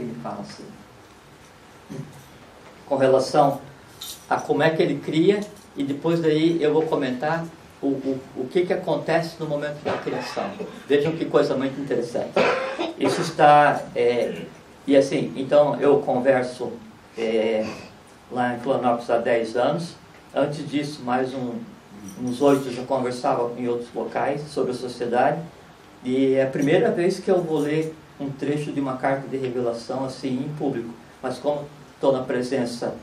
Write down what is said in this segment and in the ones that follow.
ele fala assim, com relação a como é que ele cria, e depois daí eu vou comentar o que acontece no momento da criação. Vejam que coisa muito interessante. Isso está... e assim, então eu converso lá em Florianópolis há 10 anos. Antes disso, mais uns 8 eu já conversava em outros locais sobre a sociedade. E é a primeira vez que eu vou ler um trecho de uma carta de revelação assim em público. Mas como estou na presença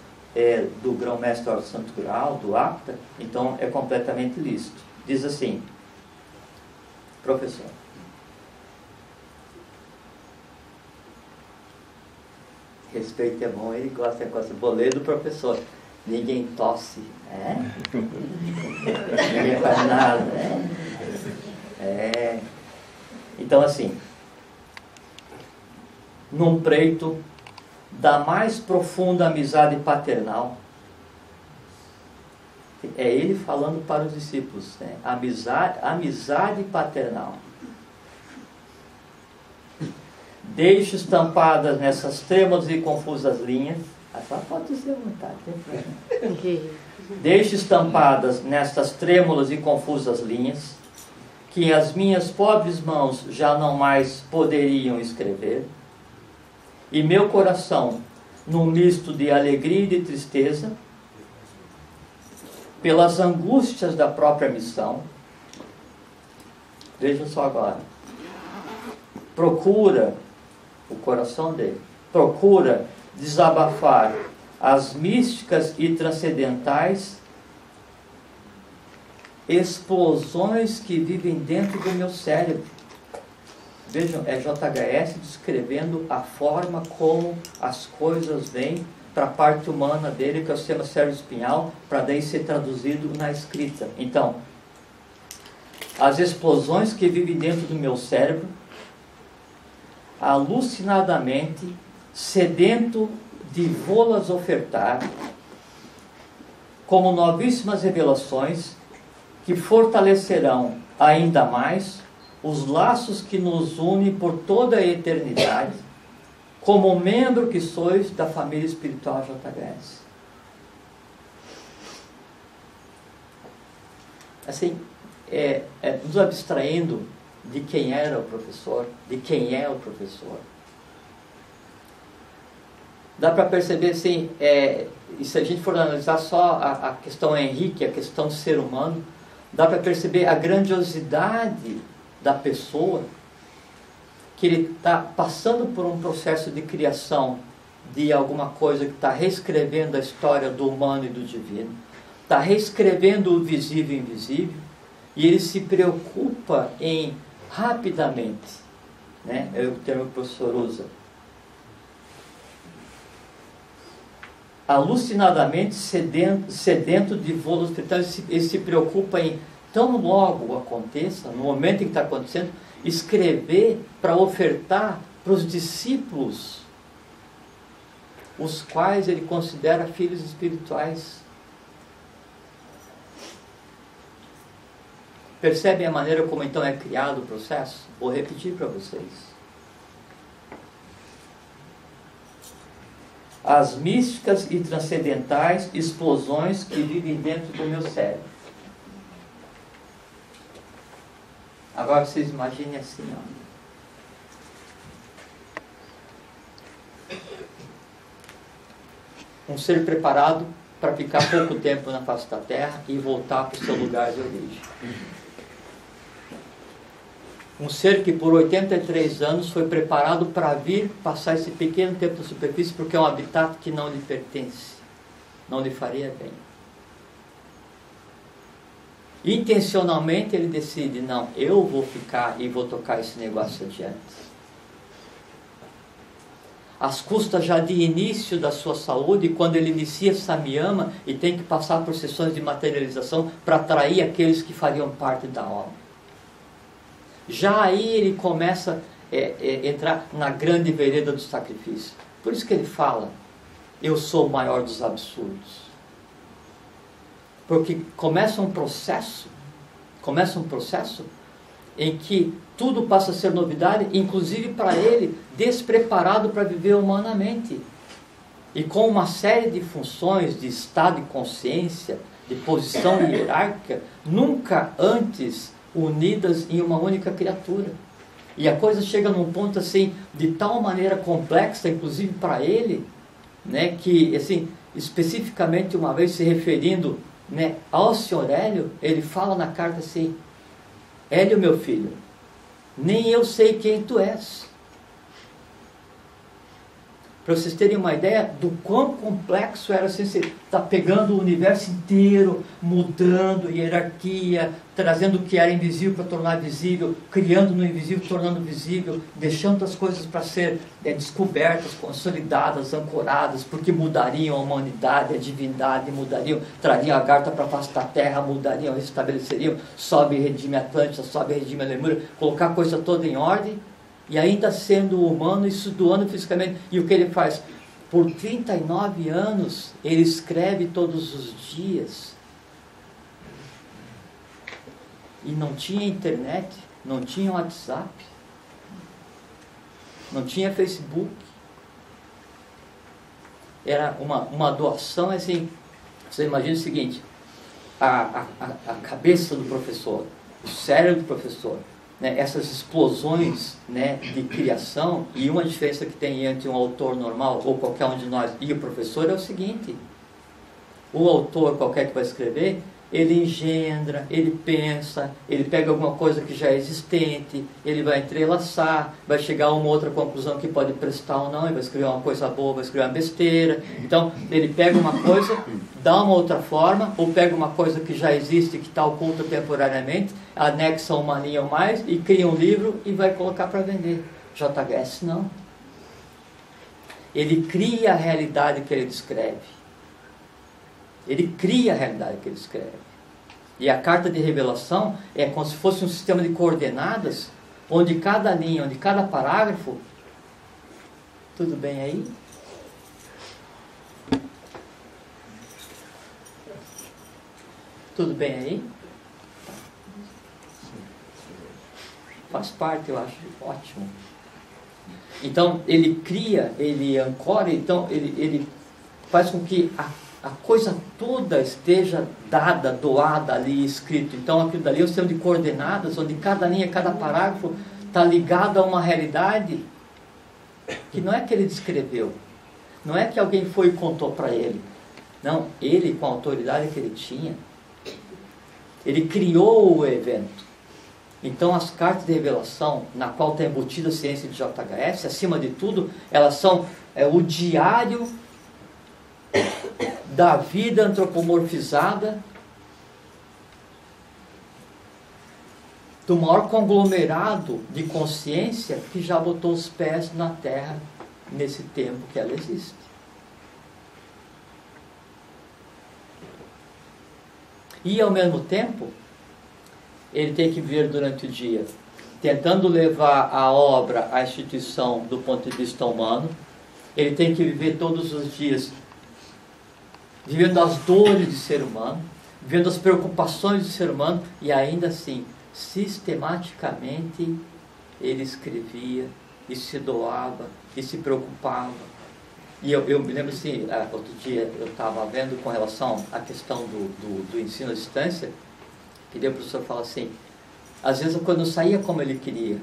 do grão-mestre Orlando Santo Grau, do APTA, então é completamente lícito. Diz assim, professor: respeito é bom, ele gosta de coisa. Vou ler do professor. Ninguém tosse, ninguém faz nada, Então assim, num preito da mais profunda amizade paternal, é ele falando para os discípulos, amizade paternal. Deixo estampadas nessas trêmulas e confusas linhas. Só pode dizer vontade, deixo estampadas nestas trêmulas e confusas linhas, que as minhas pobres mãos já não mais poderiam escrever, e meu coração, num misto de alegria e de tristeza, pelas angústias da própria missão. Vejam só agora. Procura, o coração dele, procura desabafar as místicas e transcendentais explosões que vivem dentro do meu cérebro. Vejam, é JHS descrevendo a forma como as coisas vêm para a parte humana dele, que é o sistema cérebro-espinhal, para daí ser traduzido na escrita. Então, as explosões que vivem dentro do meu cérebro, alucinadamente, sedento de vô-las ofertar, como novíssimas revelações que fortalecerão ainda mais os laços que nos unem por toda a eternidade, como membro que sois da família espiritual JHS. Assim, nos abstraindo de quem era o professor, de quem é o professor, dá para perceber, assim, e se a gente for analisar só a questão Henrique, a questão do ser humano, dá para perceber a grandiosidade da pessoa, que ele está passando por um processo de criação de alguma coisa que está reescrevendo a história do humano e do divino, está reescrevendo o visível e invisível, e ele se preocupa em rapidamente, né? É o termo que o professor usa, alucinadamente sedento de vô-las. Então ele se preocupa em, tão logo aconteça, no momento em que está acontecendo, escrever para ofertar para os discípulos, os quais ele considera filhos espirituais. Percebem a maneira como então é criado o processo? Vou repetir para vocês. As místicas e transcendentais explosões que vivem dentro do meu cérebro. Agora vocês imaginem assim, um ser preparado para ficar pouco tempo na face da Terra e voltar para o seu lugar de origem. Um ser que por 83 anos foi preparado para vir passar esse pequeno tempo na superfície, porque é um habitat que não lhe pertence, não lhe faria bem. Intencionalmente ele decide, não, eu vou ficar e vou tocar esse negócio adiante. Às custas já de início da sua saúde, quando ele inicia Samyama e tem que passar por sessões de materialização para atrair aqueles que fariam parte da obra. Já aí ele começa a entrar na grande vereda do sacrifício. Por isso que ele fala, eu sou o maior dos absurdos. Porque começa um processo em que tudo passa a ser novidade, inclusive para ele, despreparado para viver humanamente. E com uma série de funções de estado de consciência, de posição hierárquica, nunca antes unidas em uma única criatura. E a coisa chega num ponto assim, de tal maneira complexa, inclusive para ele, né, que, assim, especificamente uma vez se referindo, né, ao senhor Hélio, ele fala na carta assim: Hélio, meu filho, nem eu sei quem tu és. Para vocês terem uma ideia do quão complexo era assim, você estar pegando o universo inteiro, mudando hierarquia, trazendo o que era invisível para tornar visível, criando no invisível, tornando visível, deixando as coisas para ser descobertas, consolidadas, ancoradas, porque mudariam a humanidade, a divindade, mudariam, trariam a Agartha para a face da terra, mudariam, restabeleceriam, sobe e redime Atlântida, sobe e redime Lemúria, colocar a coisa toda em ordem. E ainda sendo humano e se doando fisicamente. E o que ele faz? Por 39 anos, ele escreve todos os dias. E não tinha internet, não tinha WhatsApp, não tinha Facebook. Era uma doação assim. Você imagina o seguinte: a cabeça do professor, o cérebro do professor, né, essas explosões, né, de criação. E uma diferença que tem entre um autor normal ou qualquer um de nós e o professor é o seguinte: o autor qualquer que vai escrever, ele engendra, ele pensa, ele pega alguma coisa que já é existente, ele vai entrelaçar, vai chegar a uma outra conclusão que pode prestar ou não, ele vai escrever uma coisa boa, vai escrever uma besteira. Então ele pega uma coisa, dá uma outra forma, ou pega uma coisa que já existe, que está oculta temporariamente, anexa uma linha ou mais e cria um livro e vai colocar para vender. JHS não. Ele cria a realidade que ele descreve. Ele cria a realidade que ele escreve. E a carta de revelação é como se fosse um sistema de coordenadas, onde cada linha, onde cada parágrafo... Tudo bem aí? Tudo bem aí? Faz parte, eu acho. Ótimo. Então, ele cria, ele ancora, então, ele faz com que a coisa toda esteja dada, doada ali, escrito. Então aquilo dali é um sistema de coordenadas, onde cada linha, cada parágrafo está ligado a uma realidade que não é que ele descreveu, não é que alguém foi e contou para ele. Não, ele, com a autoridade que ele tinha, ele criou o evento. Então as cartas de revelação, na qual está embutida a ciência de JHS, acima de tudo, elas são o diário da vida antropomorfizada do maior conglomerado de consciência que já botou os pés na Terra nesse tempo que ela existe. E ao mesmo tempo, ele tem que viver durante o dia tentando levar a obra, a instituição do ponto de vista humano. Ele tem que viver todos os dias vivendo as dores de ser humano, vivendo as preocupações do ser humano, e ainda assim, sistematicamente, ele escrevia, e se doava, e se preocupava. E eu me lembro assim, outro dia eu estava vendo com relação à questão do ensino à distância, que daí o professor fala assim, às vezes quando saía como ele queria,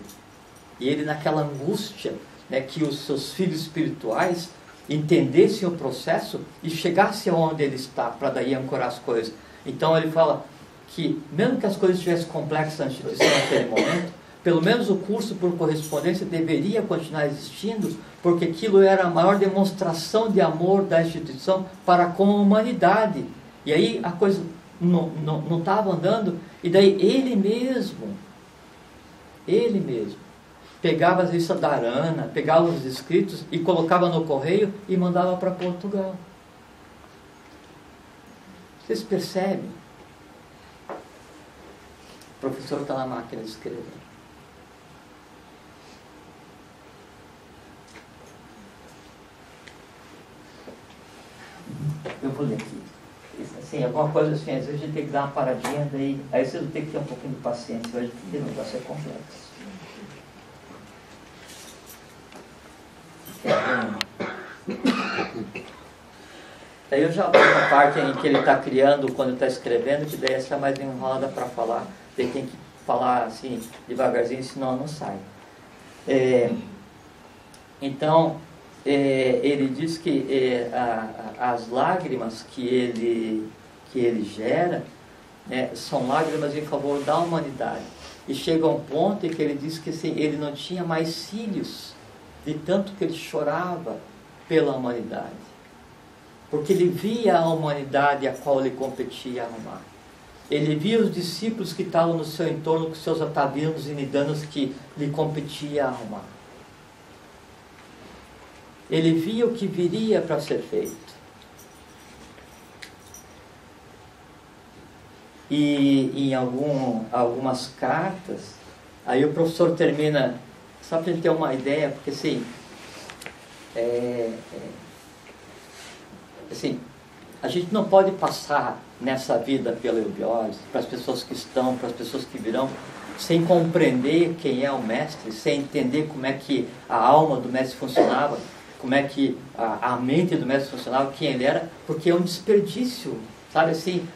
e ele naquela angústia, né, que os seus filhos espirituais entendessem o processo e chegassem aonde ele está, para daí ancorar as coisas. Então ele fala que, mesmo que as coisas estivessem complexas na instituição naquele momento, pelo menos o curso por correspondência deveria continuar existindo, porque aquilo era a maior demonstração de amor da instituição para com a humanidade. E aí a coisa não estava andando, e daí ele mesmo, pegava as listas da Arana, pegava os escritos e colocava no correio e mandava para Portugal. Vocês percebem? O professor está na máquina de escrever. Eu vou ler aqui. assim, alguma coisa assim, às vezes a gente tem que dar uma paradinha, daí, aí vocês vão ter que ter um pouquinho de paciência hoje, porque o negócio é complexo. Daí eu já vou na parte em que ele está criando, quando está escrevendo, que daí essa é mais enrolada para falar, daí tem que falar assim, devagarzinho, senão não sai. Então, ele diz que as lágrimas que ele gera, são lágrimas em favor da humanidade. E chega a um ponto em que ele diz que assim, ele não tinha mais cílios, de tanto que ele chorava pela humanidade. Porque ele via a humanidade a qual ele competia a arrumar. Ele via os discípulos que estavam no seu entorno com seus atavianos e nidanos que lhe competia a arrumar. Ele via o que viria para ser feito. E em algumas cartas, aí o professor termina, só para a gente ter uma ideia, porque assim, assim, a gente não pode passar nessa vida pela eubiose, para as pessoas que estão, para as pessoas que virão, sem compreender quem é o mestre, sem entender como é que a alma do mestre funcionava, como é que a mente do mestre funcionava, quem ele era, porque é um desperdício, sabe assim,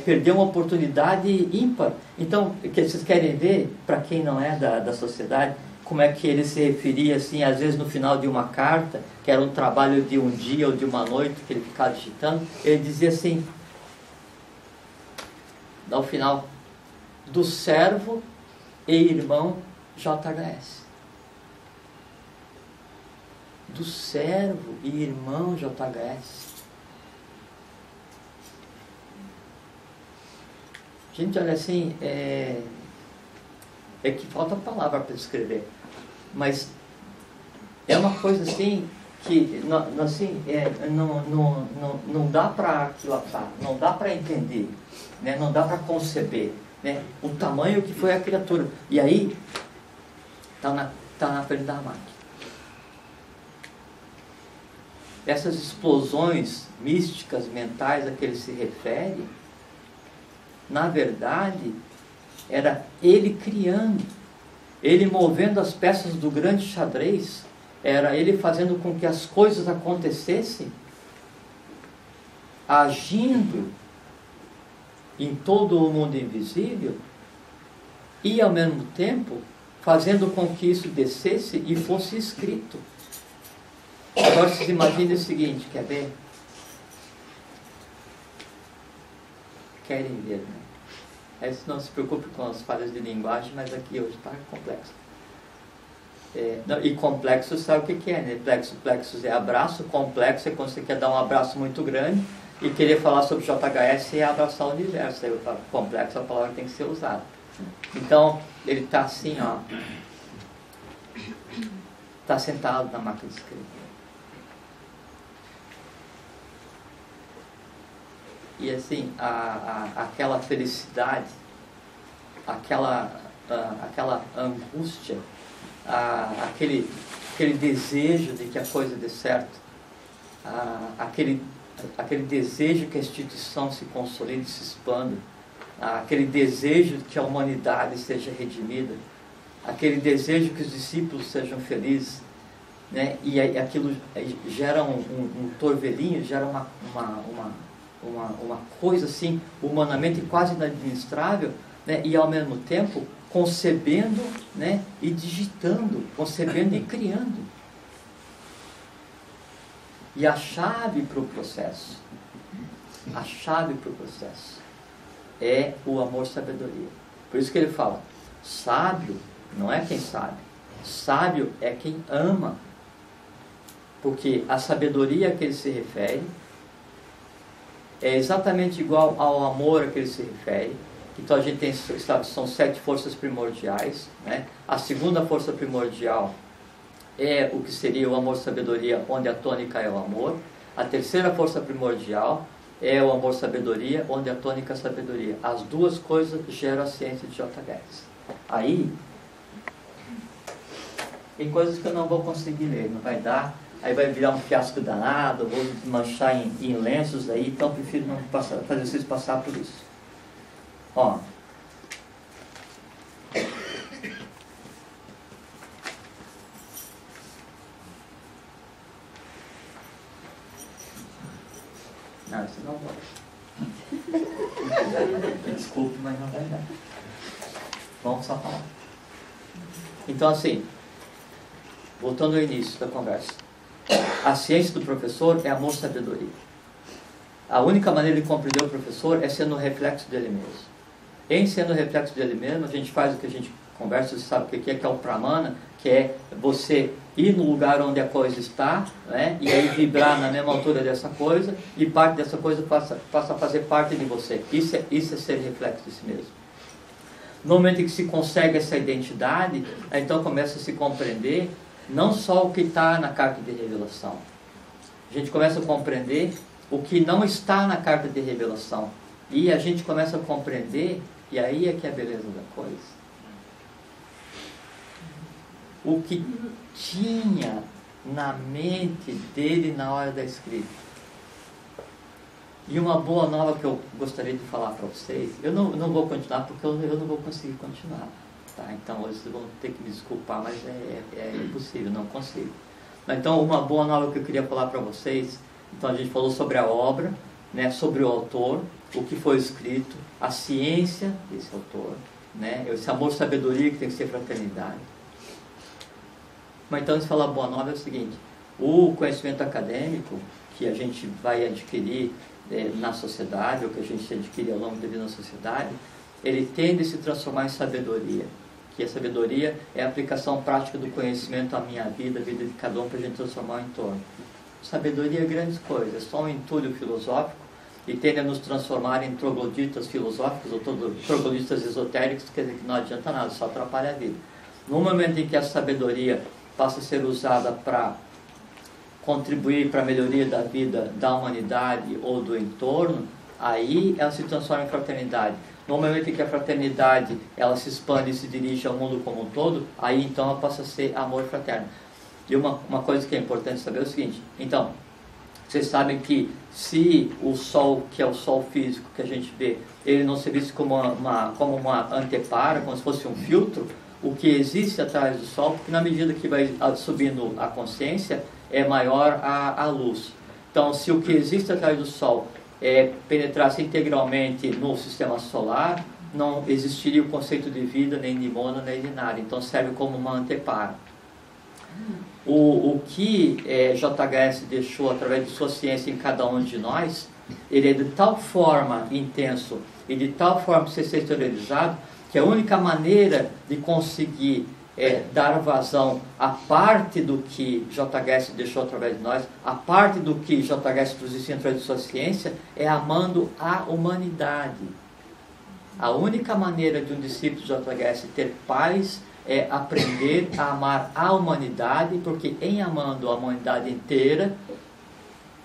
perder uma oportunidade ímpar. Então, o que vocês querem ver, para quem não é da sociedade, como é que ele se referia, assim, às vezes no final de uma carta, que era um trabalho de um dia ou de uma noite, que ele ficava digitando, ele dizia assim, ao final, do servo e irmão JHS. Do servo e irmão JHS. Gente, olha assim, é que falta palavra para descrever, mas é uma coisa assim que não dá para aquilatar, não dá para entender, né? Não dá para conceber, né? O tamanho que foi a criatura. E aí está na frente da máquina. Essas explosões místicas, mentais a que ele se refere, na verdade, era ele criando, ele movendo as peças do grande xadrez, era ele fazendo com que as coisas acontecessem, agindo em todo o mundo invisível, e ao mesmo tempo fazendo com que isso descesse e fosse escrito. Agora vocês imaginem o seguinte, quer ver? Querem ver, né? Aí não se preocupe com as falhas de linguagem, mas aqui hoje está complexo. E complexo sabe o que é, né? Plexus é abraço, complexo é quando você quer dar um abraço muito grande e querer falar sobre JHS e abraçar o universo. Aí eu falo, complexo, a palavra tem que ser usada. Então, ele está assim, ó. Está sentado na máquina de escrever. E assim, aquela felicidade, aquela angústia, aquele desejo de que a coisa dê certo, aquele desejo que a instituição se consolide, se expanda, aquele desejo de que a humanidade seja redimida, aquele desejo que os discípulos sejam felizes, né? E aquilo gera um torvelinho, gera uma coisa assim, humanamente quase inadministrável, né? E ao mesmo tempo concebendo, né? E digitando, concebendo e criando. E a chave para o processo, é o amor-sabedoria. Por isso que ele fala, sábio não é quem sabe, sábio é quem ama. Porque a sabedoria a que ele se refere é exatamente igual ao amor a que ele se refere. Então a gente tem, são 7 forças primordiais, né? A segunda força primordial é o que seria o amor-sabedoria, onde a tônica é o amor. A terceira força primordial é o amor-sabedoria, onde a tônica é a sabedoria. As duas coisas geram a ciência de JHS. Aí, tem coisas que eu não vou conseguir ler, não vai dar, aí vai virar um fiasco danado, vou manchar em lenços aí, então prefiro não fazer vocês passar por isso. Ó. Não, isso não vai. Desculpe, mas não vai dar. Vamos só falar. Então, assim, voltando ao início da conversa. A ciência do professor é amor-sabedoria. A única maneira de compreender o professor é sendo o reflexo dele mesmo. Em sendo o reflexo dele mesmo, a gente faz o que a gente conversa, você sabe o que é o pramana, que é você ir no lugar onde a coisa está, né, e aí vibrar na mesma altura dessa coisa, e parte dessa coisa passa a fazer parte de você. Isso é ser reflexo de si mesmo. No momento em que se consegue essa identidade, então começa a se compreender não só o que está na carta de revelação. A gente começa a compreender o que não está na carta de revelação. E a gente começa a compreender, e aí é que é a beleza da coisa. O que tinha na mente dele na hora da escrita. E uma boa nova que eu gostaria de falar para vocês, eu não vou continuar porque eu não vou conseguir continuar. Tá? Então hoje vocês vão ter que me desculpar, mas é impossível, não consigo. Então uma boa nova que eu queria falar para vocês, então a gente falou sobre a obra, né, sobre o autor, o que foi escrito, a ciência desse autor, né, esse amor, sabedoria que tem que ser fraternidade. Mas então, se falar boa nova é o seguinte, o conhecimento acadêmico que a gente vai adquirir na sociedade, ou que a gente adquire ao longo da vida na sociedade, ele tende a se transformar em sabedoria. Que a sabedoria é a aplicação prática do conhecimento à minha vida, à vida de cada um, para a gente transformar o entorno. Sabedoria é grandes coisas, é só um entulho filosófico e tende a nos transformar em trogloditas filosóficos ou trogloditas esotéricos, quer dizer que não adianta nada, só atrapalha a vida. No momento em que a sabedoria passa a ser usada para contribuir para a melhoria da vida da humanidade ou do entorno, aí ela se transforma em fraternidade. No momento em que a fraternidade ela se expande e se dirige ao mundo como um todo, aí então ela passa a ser amor fraterno. E uma coisa que é importante saber é o seguinte, então, vocês sabem que se o Sol, que é o Sol físico que a gente vê, ele não se visto como uma antepara, como se fosse um filtro, o que existe atrás do Sol, porque na medida que vai subindo a consciência, é maior a luz. Então, se o que existe atrás do Sol penetrasse integralmente no sistema solar, não existiria o conceito de vida, nem de mono, nem de nada. Então, serve como uma antepara. O que JHS deixou através de sua ciência em cada um de nós, ele é de tal forma intenso e de tal forma ser exteriorizado, que a única maneira de conseguir dar vazão à parte do que JHS deixou através de nós, a parte do que JHS nos ensina através de sua ciência, é amando a humanidade. A única maneira de um discípulo de JHS ter paz é aprender a amar a humanidade, porque em amando a humanidade inteira,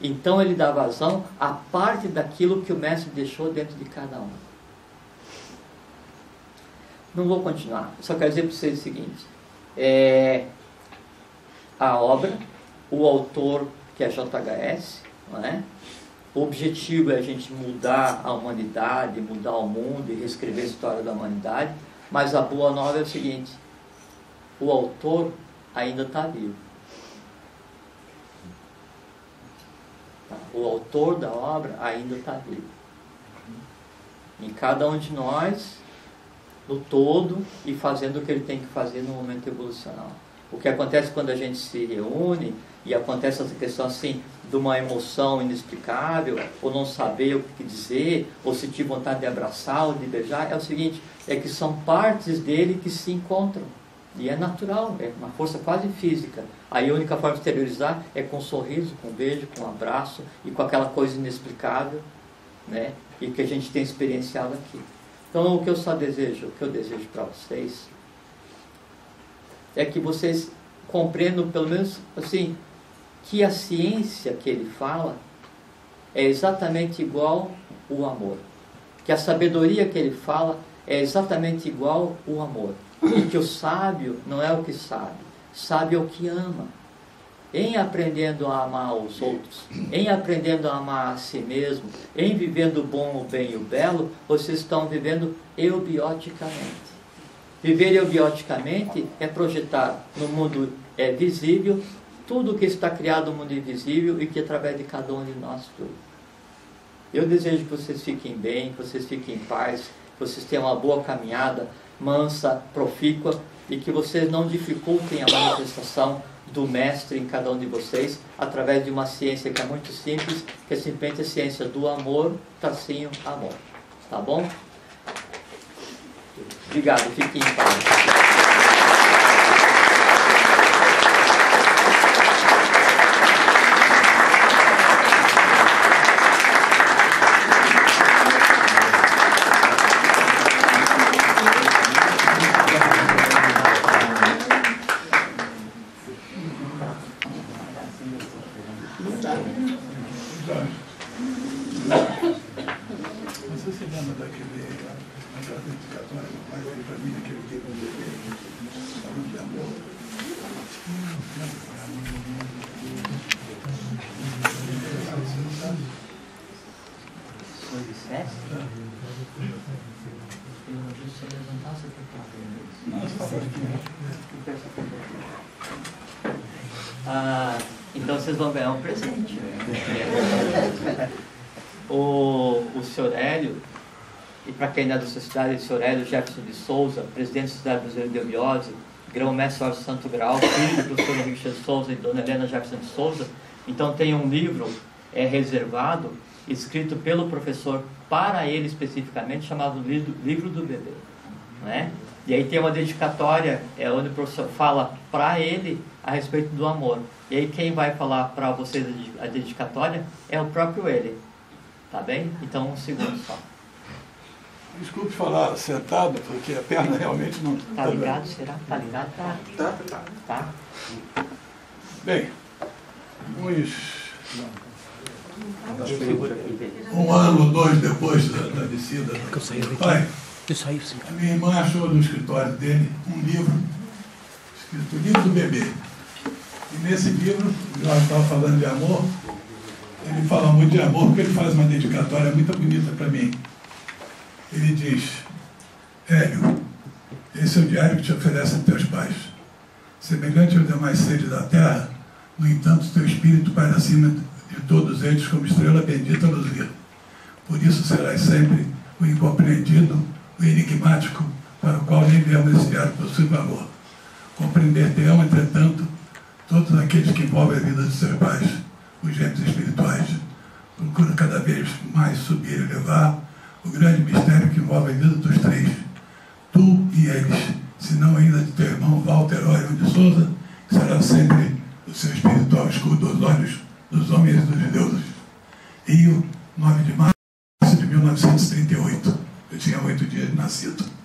então ele dá vazão à parte daquilo que o mestre deixou dentro de cada um. Não vou continuar, só quero dizer para vocês o seguinte, a obra, o autor que é JHS, não é? O objetivo é a gente mudar a humanidade, mudar o mundo e reescrever a história da humanidade, mas a boa nova é o seguinte, o autor ainda está vivo. O autor da obra ainda está vivo. Em cada um de nós, no todo, e fazendo o que ele tem que fazer no momento evolucional. O que acontece quando a gente se reúne, e acontece essa questão assim, de uma emoção inexplicável, ou não saber o que dizer, ou sentir vontade de abraçar ou de beijar, é o seguinte, é que são partes dele que se encontram. E é natural, é uma força quase física. Aí a única forma de exteriorizar é com um sorriso, com um beijo, com um abraço e com aquela coisa inexplicável, né? E que a gente tem experienciado aqui. Então o que eu desejo para vocês é que vocês compreendam pelo menos assim, que a ciência que ele fala é exatamente igual o amor. Que a sabedoria que ele fala é exatamente igual o amor. E que o sábio não é o que sabe, sábio é o que ama. em aprendendo a amar os outros, em aprendendo a amar a si mesmo, em vivendo o bom, o bem e o belo, vocês estão vivendo eubioticamente. Viver eubioticamente é projetar no mundo visível tudo o que está criado no mundo invisível e que através de cada um de nós tudo. Eu desejo que vocês fiquem bem, que vocês fiquem em paz, que vocês tenham uma boa caminhada, mansa, profícua, e que vocês não dificultem a manifestação do Mestre em cada um de vocês, através de uma ciência que é muito simples, que é simplesmente a ciência do amor, tracinho, amor. Tá bom? Obrigado, fiquem em paz. Você se lembra daquele dedicatório que o pai fez para mim, aquele dia com o bebê, falando de amor? Foi de festa? Eu não vi se levantar, você quer falar? Não, só Então vocês vão ganhar um presente. O senhor Hélio, e para quem não é da sociedade, o senhor Hélio Jefferson de Souza, presidente da Sociedade Brasileira de Eubiose, grão-mestre Orso Santo Grau, filho do professor Henrique de Souza e dona Helena Jefferson de Souza. Então tem um livro reservado, escrito pelo professor para ele especificamente, chamado Livro do Bebê. Não é? E aí tem uma dedicatória, onde o professor fala para ele a respeito do amor. E aí quem vai falar para vocês a dedicatória é o próprio ele. Tá bem? Então, um segundo só. Desculpe falar sentado, porque a perna realmente não... Tá ligado, será? Tá ligado? Tá. Bem, um ano ou dois depois da descida do pai, a minha irmã achou no escritório dele um livro, escrito Livro do Bebê. E nesse livro, o Jorge estava falando de amor, ele fala muito de amor porque ele faz uma dedicatória muito bonita para mim. Ele diz: Hélio, esse é o diário que te oferecem teus pais. Semelhante aos demais seres da terra, no entanto, teu espírito para acima de todos eles como estrela bendita a luzir. Por isso serás sempre o incompreendido, o enigmático, para o qual nem mesmo esse diário possui valor. Compreender-te-ão, entretanto, todos aqueles que envolvem a vida de seus pais, os gêmeos espirituais. Procura cada vez mais subir e elevar o grande mistério que envolve a vida dos três, tu e eles, se não ainda de teu irmão Walter Orion de Souza, que será sempre o seu espiritual escudo aos olhos dos homens e dos deuses. Rio, 9 de março de 1938. Eu tinha 8 dias de nascido.